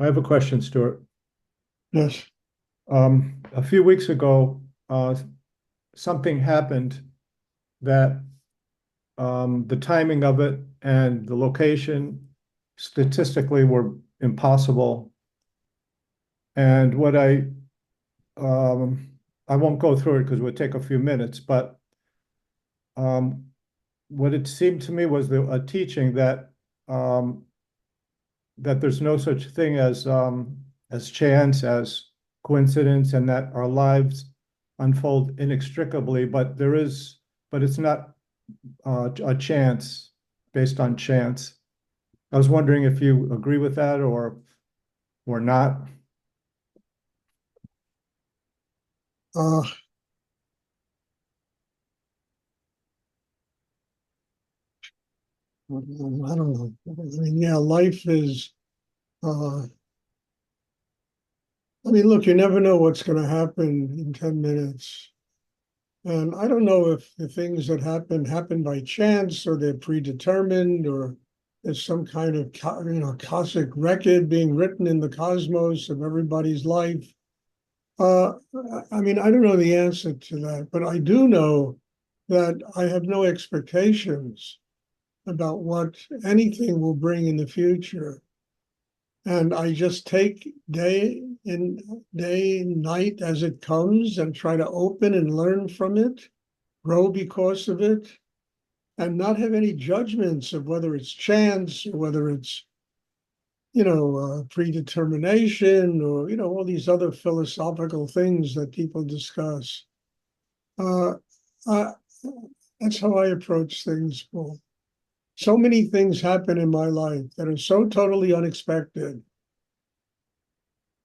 I have a question, Stuart. Yes. A few weeks ago, something happened that the timing of it and the location statistically were impossible. And um, I won't go through it because it would take a few minutes, but um, what it seemed to me was a teaching um, that there's no such thing as chance, as coincidence, and that our lives unfold inextricably, but it's not a chance based on chance. I was wondering if you agree with that or not. Uh, I don't know. I mean, yeah, life is, uh, I mean, look, you never know what's going to happen in 10 minutes. And I don't know if the things that happen by chance or they're predetermined or there's some kind of, cosmic record being written in the cosmos of everybody's life. Uh, I mean, I don't know the answer to that, but I do know that I have no expectations about what anything will bring in the future. And I just take day and night as it comes and try to open and learn from it, grow because of it, and not have any judgments of whether it's chance or whether it's, predetermination or, all these other philosophical things that people discuss. Uh, uh, that's how I approach things, Paul. So many things happen in my life that are so totally unexpected.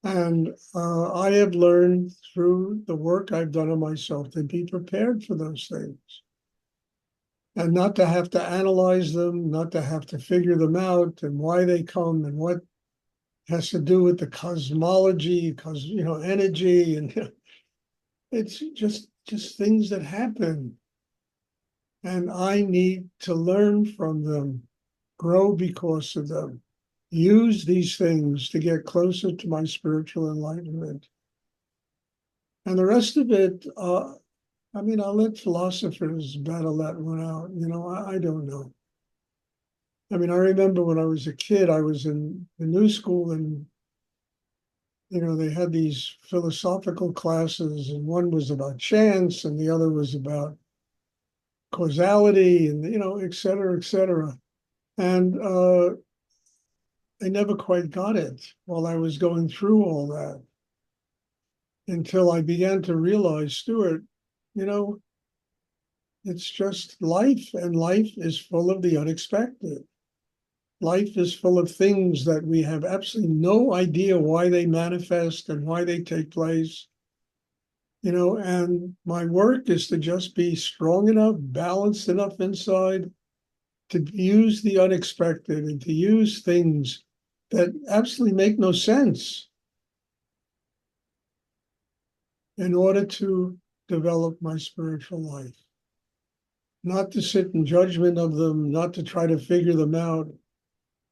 And I have learned through the work I've done on myself to be prepared for those things and not to have to analyze them, not to have to figure them out and why they come and what has to do with the cosmology, because, energy and it's just things that happen. And I need to learn from them, grow because of them, use these things to get closer to my spiritual enlightenment. And the rest of it, I mean, I'll let philosophers battle that one out. I don't know. I mean, I remember when I was a kid, I was in the new school and, they had these philosophical classes, and one was about chance and the other was about causality and, et cetera, et cetera. And I never quite got it while I was going through all that until I began to realize, Stuart, you know, it's just life, and life is full of the unexpected. Life is full of things that we have absolutely no idea why they manifest and why they take place. And my work is to just be strong enough, balanced enough inside to use the unexpected and to use things that absolutely make no sense in order to develop my spiritual life. Not to sit in judgment of them, not to try to figure them out,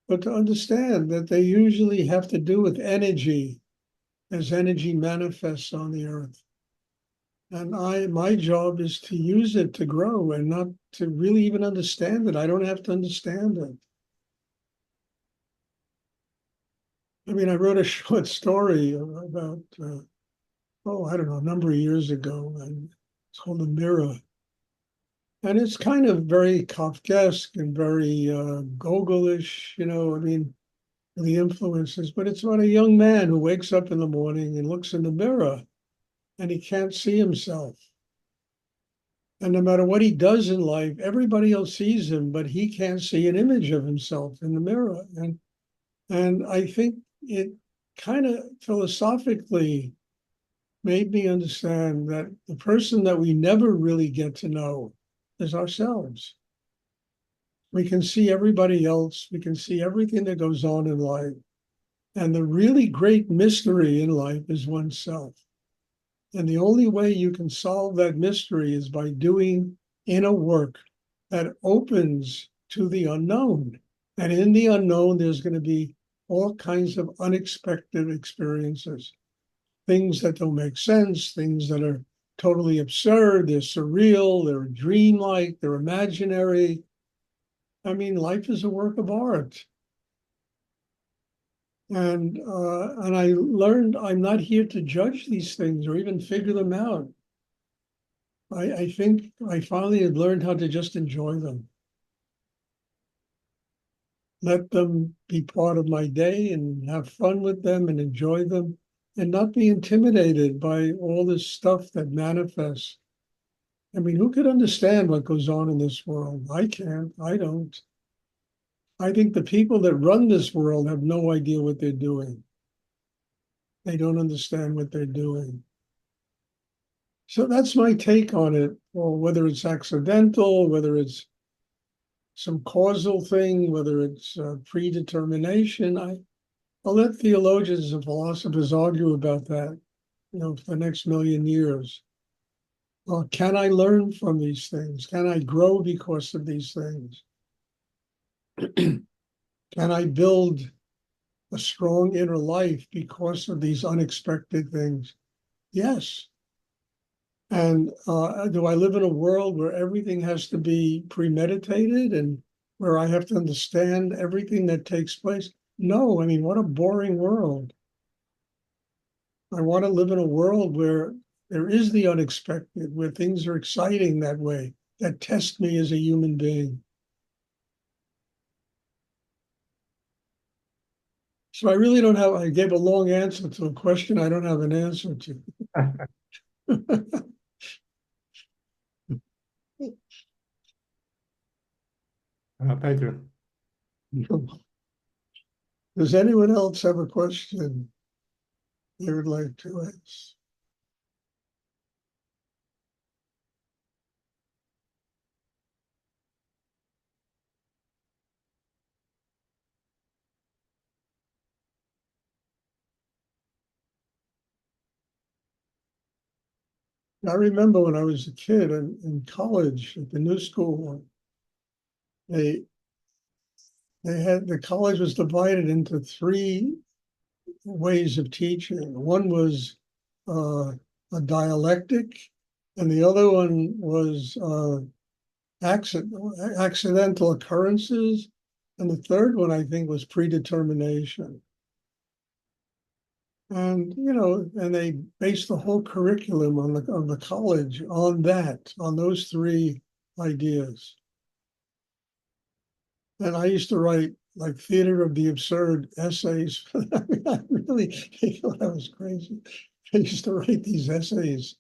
but to understand that they usually have to do with energy as energy manifests on the earth. And my job is to use it to grow and not to really even understand it. I don't have to understand it. I mean, I wrote a short story about, I don't know, a number of years ago, and it's called The Mirror. And it's kind of very Kafkaesque and very Gogolish, I mean, the influences, but it's about a young man who wakes up in the morning and looks in the mirror and he can't see himself. And no matter what he does in life, everybody else sees him, but he can't see an image of himself in the mirror. And I think it kind of philosophically made me understand that the person that we never really get to know is ourselves. We can see everybody else, we can see everything that goes on in life. And the really great mystery in life is oneself. And the only way you can solve that mystery is by doing inner work that opens to the unknown. And in the unknown, there's going to be all kinds of unexpected experiences, things that don't make sense, things that are totally absurd, they're surreal, they're dreamlike, they're imaginary. I mean, life is a work of art. And I learned I'm not here to judge these things or even figure them out. I think I finally had learned how to just enjoy them. Let them be part of my day and have fun with them and enjoy them and not be intimidated by all this stuff that manifests. I mean, who could understand what goes on in this world? I can't. I don't. I think the people that run this world have no idea what they're doing. They don't understand what they're doing. So that's my take on it, or whether it's accidental, whether it's some causal thing, whether it's predetermination. I'll let theologians and philosophers argue about that, for the next million years. Can I learn from these things? Can I grow because of these things? Can I build a strong inner life because of these unexpected things? Yes. And do I live in a world where everything has to be premeditated and where I have to understand everything that takes place? No, I mean, what a boring world. I want to live in a world where there is the unexpected, where things are exciting that way, that test me as a human being. So I really don't have, I gave a long answer to a question I don't have an answer to. Thank you. Does anyone else have a question they would like to ask? I remember when I was a kid in college at the new school, they the college was divided into three ways of teaching. One was a dialectic, and the other one was accidental occurrences, and the third one I think was predetermination. And and they based the whole curriculum on the college on those three ideas. And I used to write like theater of the absurd essays. I really thought I was crazy. I used to write these essays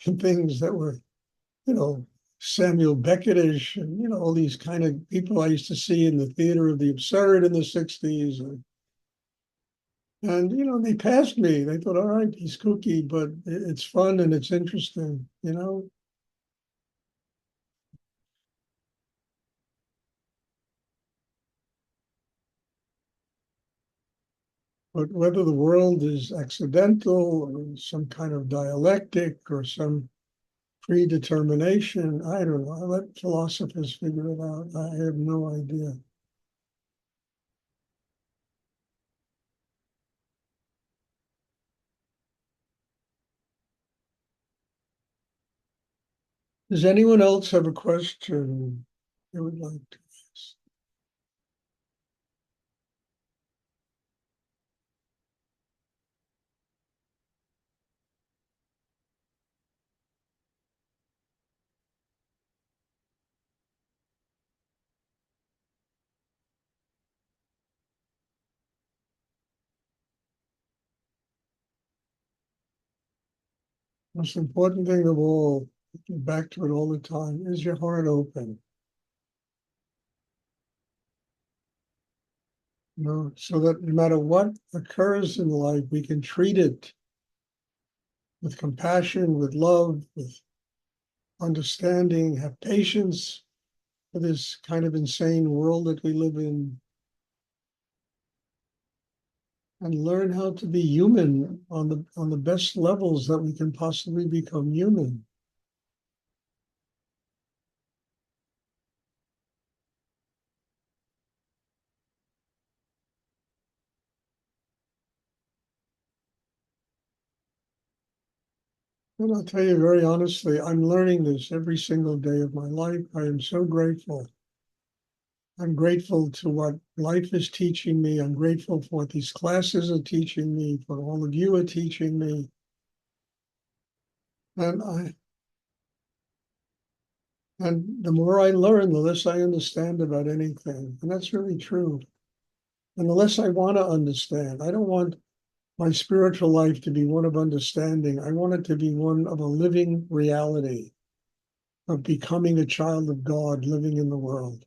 and things that were, you know, Samuel Beckettish and, all these kind of people I used to see in the theater of the absurd in the 60s. And they passed me. They thought, all right, he's kooky, but it's fun and it's interesting. But whether the world is accidental or some kind of dialectic or some predetermination, I don't know. I let philosophers figure it out. I have no idea. Does anyone else have a question they would like to ask? Most important thing of all, back to it all the time, is your heart open. So that no matter what occurs in life, we can treat it with compassion, with love, with understanding, have patience for this kind of insane world that we live in, and learn how to be human on the best levels that we can possibly become human. And I'll tell you very honestly, I'm learning this every single day of my life. I am so grateful. I'm grateful to what life is teaching me. I'm grateful for what these classes are teaching me, for all of you are teaching me. And the more I learn, the less I understand about anything. And that's really true. And the less I want to understand. I don't want my spiritual life to be one of understanding. I want it to be one of a living reality, of becoming a child of God living in the world.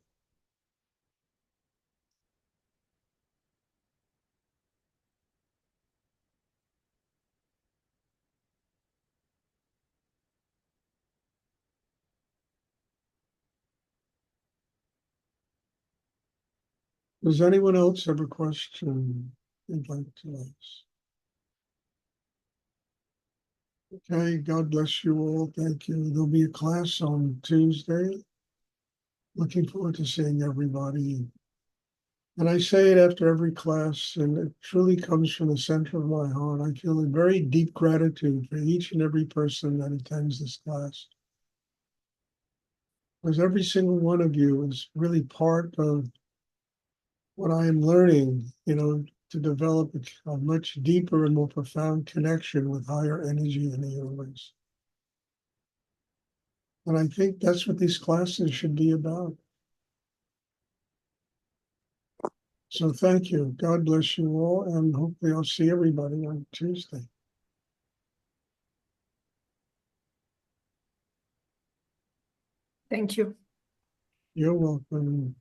Does anyone else have a question they'd like to ask? Okay, God bless you all. Thank you. There'll be a class on Tuesday. Looking forward to seeing everybody. And I say it after every class, and it truly comes from the center of my heart. I feel a very deep gratitude for each and every person that attends this class. Because every single one of you is really part of what I am learning, to develop a much deeper and more profound connection with higher energy in the universe. And I think that's what these classes should be about. So thank you. God bless you all, and hopefully I'll see everybody on Tuesday. Thank you. You're welcome.